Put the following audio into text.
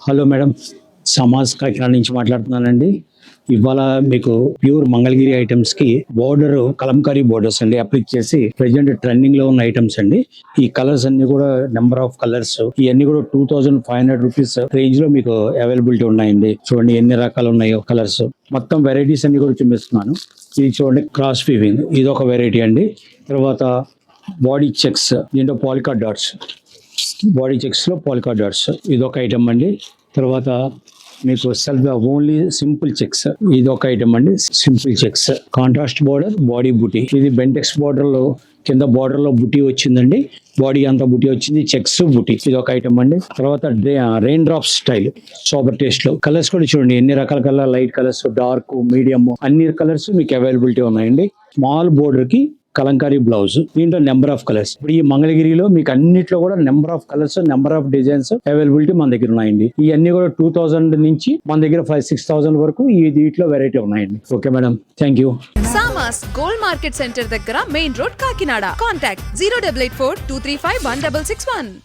Hello madam, Samaj Kakinada నుంచి మాట్లాడుతున్నానండి. ఇవాళ మీకు ప్యూర్ మంగళగిరి ఐటమ్స్ కి బోర్డర్ కలంకారీ బోర్డర్స్ అండి అప్లిక్ చేసి ప్రెజెంట్ ట్రెండింగ్ లో ఉన్న ఐటమ్స్ అండి. ఈ కలర్స్ అన్ని కూడా నెంబర్ ఆఫ్ కలర్స్ ఇవన్నీ కూడా 2500 రూపీస్ రేంజ్ లో మీకు అవైలబిలిటీ ఉన్నాయండి. చూడండి ఎన్ని రకాలు ఉన్నాయో కలర్స్, మొత్తం వెరైటీస్ అన్ని కూడా చూపిస్తున్నాను. ఇది చూడండి క్రాస్ వీవింగ్, ఇది ఒక వెరైటీ అండి. తర్వాత బాడీ చెక్స్, దీంట్లో పాలికా డాట్స్, బాడీ చెక్స్ లో పాలికా డాట్స్, ఇది ఒక ఐటమ్ అండి. తర్వాత మీకు సెల్ఫ్ ఓన్లీ సింపుల్ చెక్స్, ఇది ఒక ఐటమ్ అండి. Simple checks, contrast border, body బుటీ, ఇది బెంటెక్స్ బార్డర్ లో కింద బార్డర్ లో బుటీ వచ్చిందండి. బాడీ అంతా బుటీ వచ్చింది, చెక్స్ బుటీ, ఇది ఒక ఐటమ్ అండి. తర్వాత rain drop style super taste లో కలర్స్ కూడా చూడండి ఎన్ని రకాల colour, light colours, dark, medium, అన్ని కలర్స్ మీకు అవైలబిలిటీ ఉన్నాయండి. స్మాల్ బోర్డర్ కి కలంకారీ బ్లౌజ్, దీంట్లో నెంబర్ ఆఫ్ కలర్స్. ఇప్పుడు ఈ మంగళగిరిలో మీకు అన్నిట్లో కూడా number of colours, number of designs availability మన దగ్గర ఉన్నాయండి. ఇవన్నీ కూడా 2000 నుంచి మన దగ్గర 5,000-6,000 వరకు ఈ వీటిలో వెరైటీ ఉన్నాయండి. Okay madam, thank you. Samas gold market centre దగ్గర మెయిన్ రోడ్ కాకినాడ. కాంటాక్ట్ 0884 235 1661.